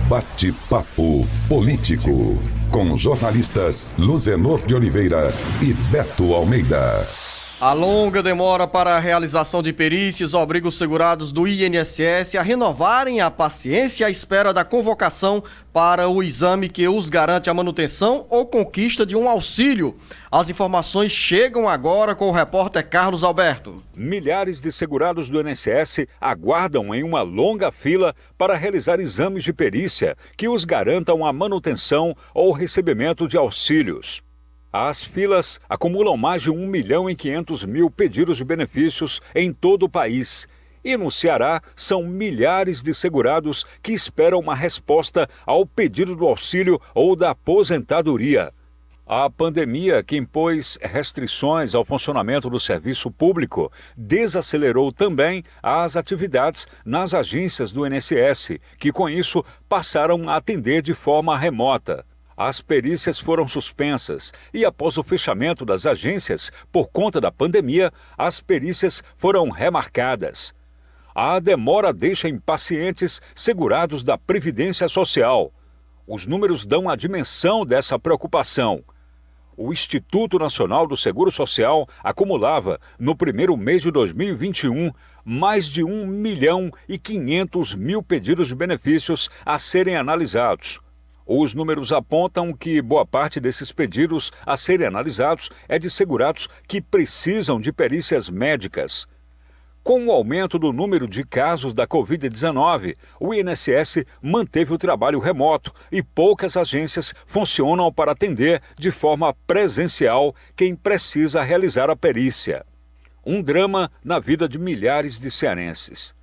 Bate-papo político com jornalistas Luzenor de Oliveira e Beto Almeida. A longa demora para a realização de perícias obriga os segurados do INSS a renovarem a paciência à espera da convocação para o exame que os garante a manutenção ou conquista de um auxílio. As informações chegam agora com o repórter Carlos Alberto. Milhares de segurados do INSS aguardam em uma longa fila para realizar exames de perícia que os garantam a manutenção ou recebimento de auxílios. As filas acumulam mais de 1.500.000 pedidos de benefícios em todo o país. E no Ceará, são milhares de segurados que esperam uma resposta ao pedido do auxílio ou da aposentadoria. A pandemia, que impôs restrições ao funcionamento do serviço público, desacelerou também as atividades nas agências do INSS, que com isso passaram a atender de forma remota. As perícias foram suspensas e, após o fechamento das agências por conta da pandemia, as perícias foram remarcadas. A demora deixa impacientes segurados da Previdência Social. Os números dão a dimensão dessa preocupação. O Instituto Nacional do Seguro Social acumulava, no primeiro mês de 2021, mais de 1.500.000 pedidos de benefícios a serem analisados. Os números apontam que boa parte desses pedidos a serem analisados é de segurados que precisam de perícias médicas. Com o aumento do número de casos da Covid-19, o INSS manteve o trabalho remoto e poucas agências funcionam para atender de forma presencial quem precisa realizar a perícia. Um drama na vida de milhares de cearenses.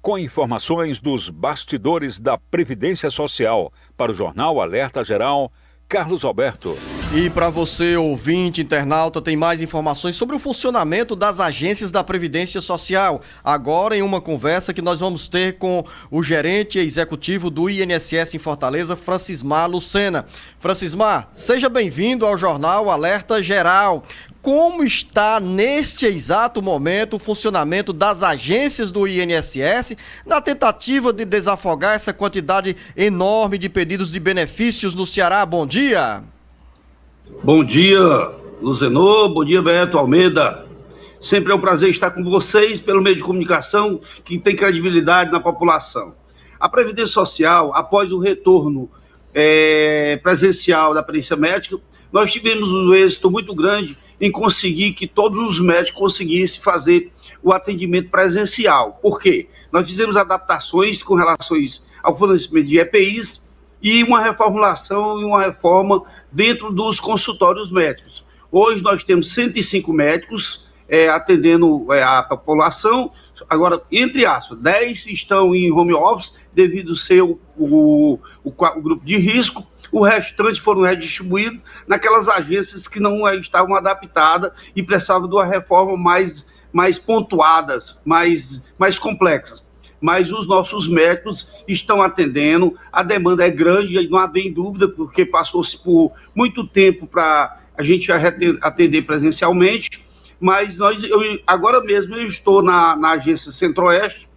Com informações dos bastidores da Previdência Social, para o Jornal Alerta Geral, Carlos Alberto. E para você, ouvinte, internauta, tem mais informações sobre o funcionamento das agências da Previdência Social. Agora em uma conversa que nós vamos ter com o gerente executivo do INSS em Fortaleza, Francismar Lucena. Francismar, seja bem-vindo ao Jornal Alerta Geral. Como está neste exato momento o funcionamento das agências do INSS na tentativa de desafogar essa quantidade enorme de pedidos de benefícios no Ceará? Bom dia! Bom dia, Luzenor, bom dia, Beto Almeida. Sempre é um prazer estar com vocês pelo meio de comunicação que tem credibilidade na população. A Previdência Social, após o retorno presencial da perícia médica, nós tivemos um êxito muito grande em conseguir que todos os médicos conseguissem fazer o atendimento presencial. Por quê? Nós fizemos adaptações com relação ao fornecimento de EPIs e uma reformulação e uma reforma dentro dos consultórios médicos. Hoje nós temos 105 médicos atendendo a população. Agora, entre aspas, 10 estão em home office devido ser o grupo de risco. O restante foram redistribuídos naquelas agências que não estavam adaptadas e precisavam de uma reforma mais pontuadas, mais complexas. Mas os nossos médicos estão atendendo, a demanda é grande, não há nem dúvida, porque passou-se por muito tempo para a gente atender presencialmente, mas agora mesmo eu estou na agência Centro-Oeste,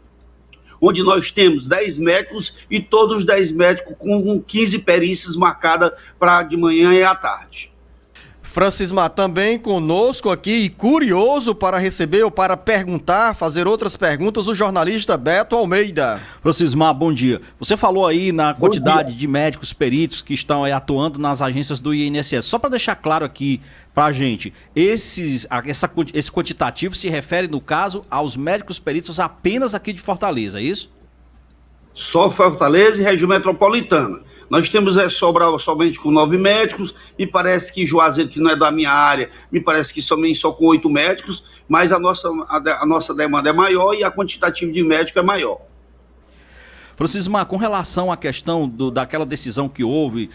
onde nós temos 10 médicos e todos os 10 médicos com 15 perícias marcadas para de manhã e à tarde. Francismar, também conosco aqui e curioso para receber ou para perguntar, fazer outras perguntas, o jornalista Beto Almeida. Francismar, bom dia. Você falou aí na quantidade de médicos peritos que estão aí atuando nas agências do INSS. Só para deixar claro aqui para a gente, esse quantitativo se refere, no caso, aos médicos peritos apenas aqui de Fortaleza, é isso? Só Fortaleza e região metropolitana. Nós temos somente com 9 médicos, me parece que Juazeiro, que não é da minha área, me parece que somente só com 8 médicos, mas a nossa demanda é maior e a quantitativa de médico é maior. Francismar, com relação à questão daquela decisão que houve,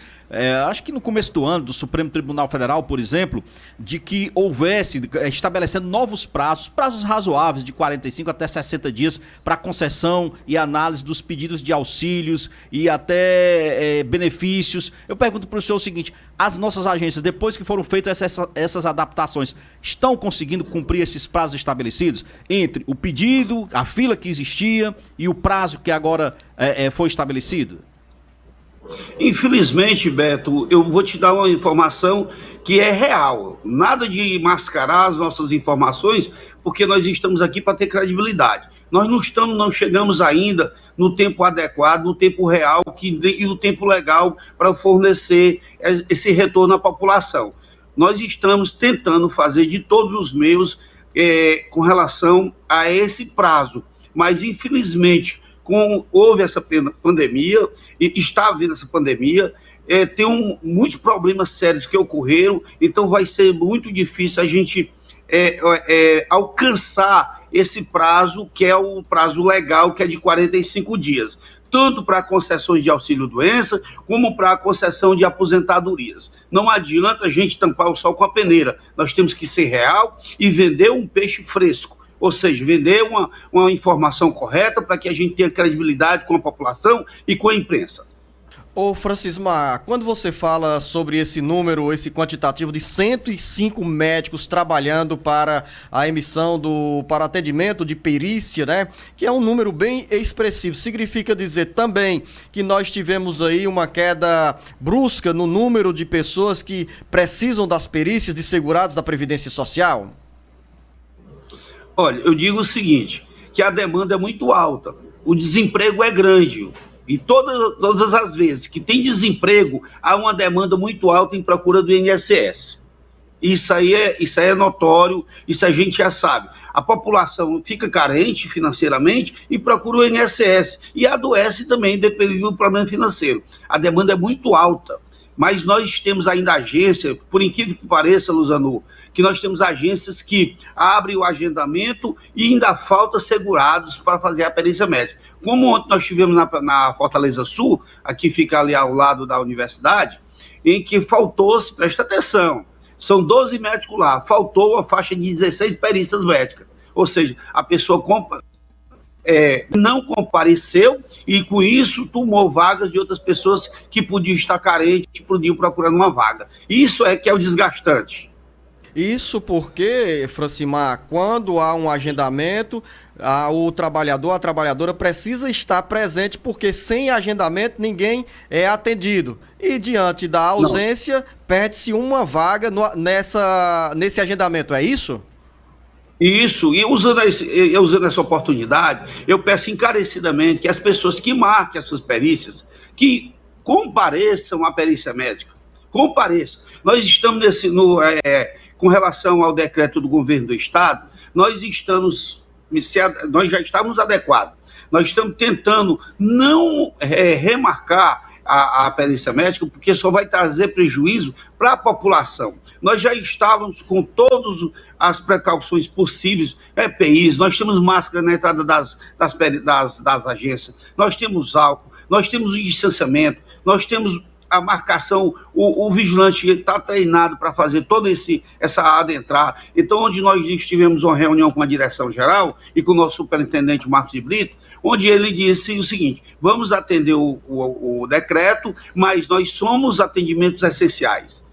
acho que no começo do ano, do Supremo Tribunal Federal, por exemplo, de que houvesse, estabelecendo novos prazos razoáveis de 45 até 60 dias para concessão e análise dos pedidos de auxílios e até benefícios. Eu pergunto para o senhor o seguinte, as nossas agências, depois que foram feitas essas adaptações, estão conseguindo cumprir esses prazos estabelecidos entre o pedido, a fila que existia e o prazo que agora foi estabelecido? Infelizmente, Beto, eu vou te dar uma informação que é real. Nada de mascarar as nossas informações, porque nós estamos aqui para ter credibilidade. Nós não chegamos ainda no tempo adequado, no tempo real e no tempo legal para fornecer esse retorno à população. Nós estamos tentando fazer de todos os meios com relação a esse prazo, mas infelizmente, houve essa pandemia, e está havendo essa pandemia, tem muitos problemas sérios que ocorreram, então vai ser muito difícil a gente alcançar esse prazo, que é o prazo legal, que é de 45 dias, tanto para concessões de auxílio-doença, como para a concessão de aposentadorias. Não adianta a gente tampar o sol com a peneira, nós temos que ser real e vender um peixe fresco, ou seja, vender uma informação correta para que a gente tenha credibilidade com a população e com a imprensa. Ô Francismar, quando você fala sobre esse número, esse quantitativo de 105 médicos trabalhando para a emissão para atendimento de perícia, né? Que é um número bem expressivo. Significa dizer também que nós tivemos aí uma queda brusca no número de pessoas que precisam das perícias de segurados da Previdência Social? Olha, eu digo o seguinte, que a demanda é muito alta, o desemprego é grande. E todas as vezes que tem desemprego, há uma demanda muito alta em procura do INSS. Isso aí é notório, isso a gente já sabe. A população fica carente financeiramente e procura o INSS. E adoece também, dependendo do problema financeiro. A demanda é muito alta. Mas nós temos ainda agência, por incrível que pareça, Luzanu, que nós temos agências que abrem o agendamento e ainda falta segurados para fazer a perícia médica. Como ontem nós tivemos na Fortaleza Sul, aqui fica ali ao lado da universidade, em que faltou-se, presta atenção, são 12 médicos lá, faltou a faixa de 16 perícias médicas. Ou seja, a pessoa não compareceu e com isso tomou vagas de outras pessoas que podiam estar carentes, que podiam procurando uma vaga. Isso é que é o desgastante. Isso porque, Francimar, quando há um agendamento, o trabalhador, a trabalhadora precisa estar presente, porque sem agendamento ninguém é atendido. E diante da ausência, perde-se uma vaga nesse agendamento, é isso? Isso, e usando essa oportunidade, eu peço encarecidamente que as pessoas que marquem as suas perícias, que compareçam à perícia médica, compareçam. Nós estamos com relação ao decreto do governo do estado, nós já estamos adequados. Nós estamos tentando não remarcar a perícia médica, porque só vai trazer prejuízo para a população. Nós já estávamos com todas as precauções possíveis, EPIs, nós temos máscara na entrada das agências, nós temos álcool, nós temos o distanciamento, nós temos a marcação, o vigilante está treinado para fazer toda essa adentrar. Então, onde nós tivemos uma reunião com a direção geral e com o nosso superintendente Marcos de Brito, onde ele disse o seguinte: vamos atender o decreto, mas nós somos atendimentos essenciais.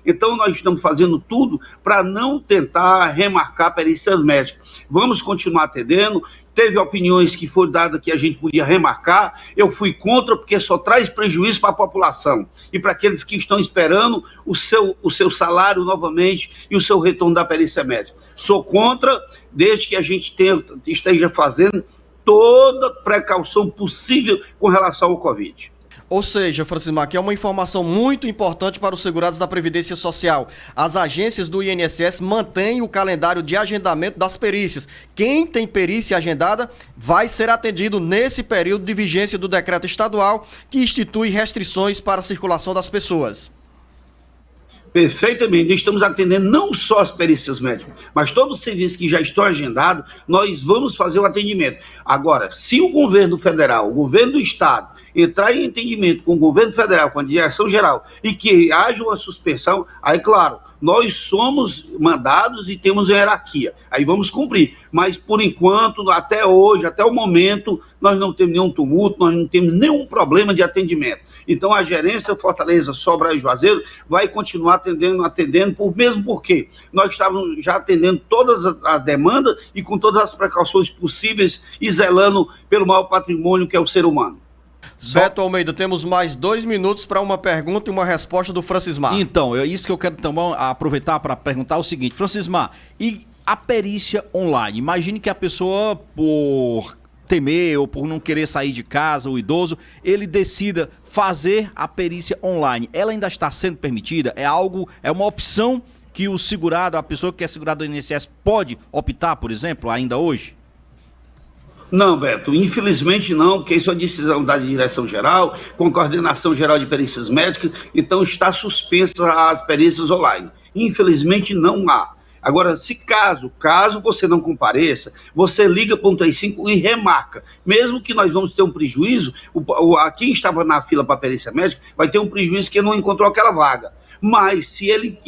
Então, nós estamos fazendo tudo para não tentar remarcar perícias médicas. Vamos continuar atendendo. Teve opiniões que foram dadas que a gente podia remarcar, eu fui contra porque só traz prejuízo para a população e para aqueles que estão esperando o seu salário novamente e o seu retorno da perícia médica. Sou contra, desde que a gente esteja fazendo toda precaução possível com relação ao Covid. Ou seja, Francismar, que é uma informação muito importante para os segurados da Previdência Social. As agências do INSS mantêm o calendário de agendamento das perícias. Quem tem perícia agendada vai ser atendido nesse período de vigência do decreto estadual que institui restrições para a circulação das pessoas. Perfeitamente, estamos atendendo não só as perícias médicas, mas todos os serviços que já estão agendados, nós vamos fazer o atendimento. Agora, se o governo federal, o governo do estado, entrar em entendimento com o governo federal, com a direção geral, e que haja uma suspensão, aí, claro, nós somos mandados e temos hierarquia, aí vamos cumprir. Mas, por enquanto, até hoje, até o momento, nós não temos nenhum tumulto, nós não temos nenhum problema de atendimento. Então, a gerência Fortaleza, Sobral e Juazeiro vai continuar atendendo mesmo porque nós estávamos já atendendo todas as demandas e com todas as precauções possíveis e zelando pelo maior patrimônio que é o ser humano. Beto Almeida, temos mais 2 minutos para uma pergunta e uma resposta do Francismar. Então, é isso que eu quero também aproveitar para perguntar o seguinte. Francismar, e a perícia online? Imagine que a pessoa, por temer ou por não querer sair de casa, o idoso, ele decida fazer a perícia online. Ela ainda está sendo permitida? É uma opção que o segurado, a pessoa que é segurada do INSS pode optar, por exemplo, ainda hoje? Não, Beto, infelizmente não, porque isso é decisão da direção-geral, com a coordenação geral de perícias médicas, então está suspensa as perícias online. Infelizmente não há. Agora, se caso você não compareça, você liga para o 135 e remarca. Mesmo que nós vamos ter um prejuízo, quem estava na fila para a perícia médica vai ter um prejuízo que não encontrou aquela vaga. Mas se ele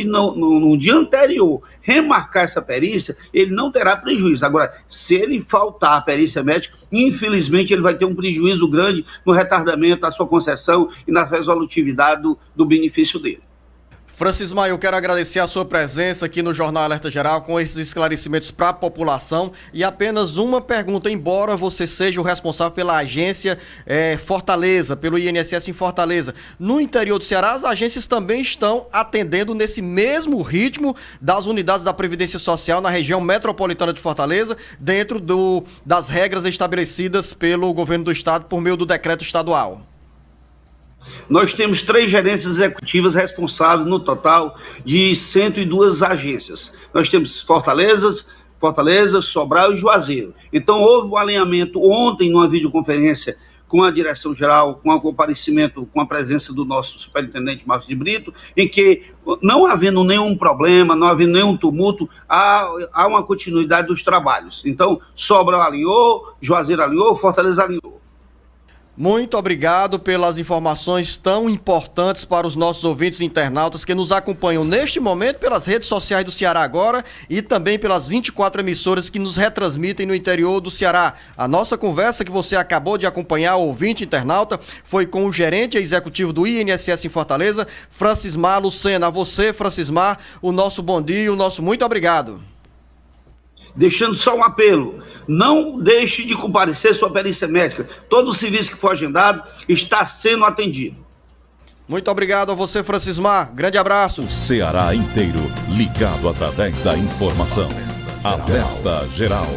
no dia anterior remarcar essa perícia, ele não terá prejuízo. Agora, se ele faltar a perícia médica, infelizmente ele vai ter um prejuízo grande no retardamento da sua concessão e na resolutividade do benefício dele. Francismar, eu quero agradecer a sua presença aqui no Jornal Alerta Geral com esses esclarecimentos para a população e apenas uma pergunta, embora você seja o responsável pela agência Fortaleza, pelo INSS em Fortaleza, no interior do Ceará as agências também estão atendendo nesse mesmo ritmo das unidades da Previdência Social na região metropolitana de Fortaleza, dentro das regras estabelecidas pelo governo do estado por meio do decreto estadual? Nós temos 3 gerências executivas responsáveis no total de 102 agências. Nós temos Fortaleza, Sobral e Juazeiro. Então houve um alinhamento ontem numa videoconferência com a direção-geral, com o comparecimento, com a presença do nosso superintendente Márcio de Brito, em que, não havendo nenhum problema, não havendo nenhum tumulto, há uma continuidade dos trabalhos. Então, Sobral alinhou, Juazeiro alinhou, Fortaleza alinhou. Muito obrigado pelas informações tão importantes para os nossos ouvintes e internautas que nos acompanham neste momento pelas redes sociais do Ceará Agora e também pelas 24 emissoras que nos retransmitem no interior do Ceará. A nossa conversa que você acabou de acompanhar, ouvinte internauta, foi com o gerente executivo do INSS em Fortaleza, Francismar Lucena. A você, Francismar, o nosso bom dia e o nosso muito obrigado. Deixando só um apelo, não deixe de comparecer sua perícia médica. Todo o serviço que for agendado está sendo atendido. Muito obrigado a você, Francismar. Grande abraço. O Ceará inteiro ligado através da informação. Alerta Geral.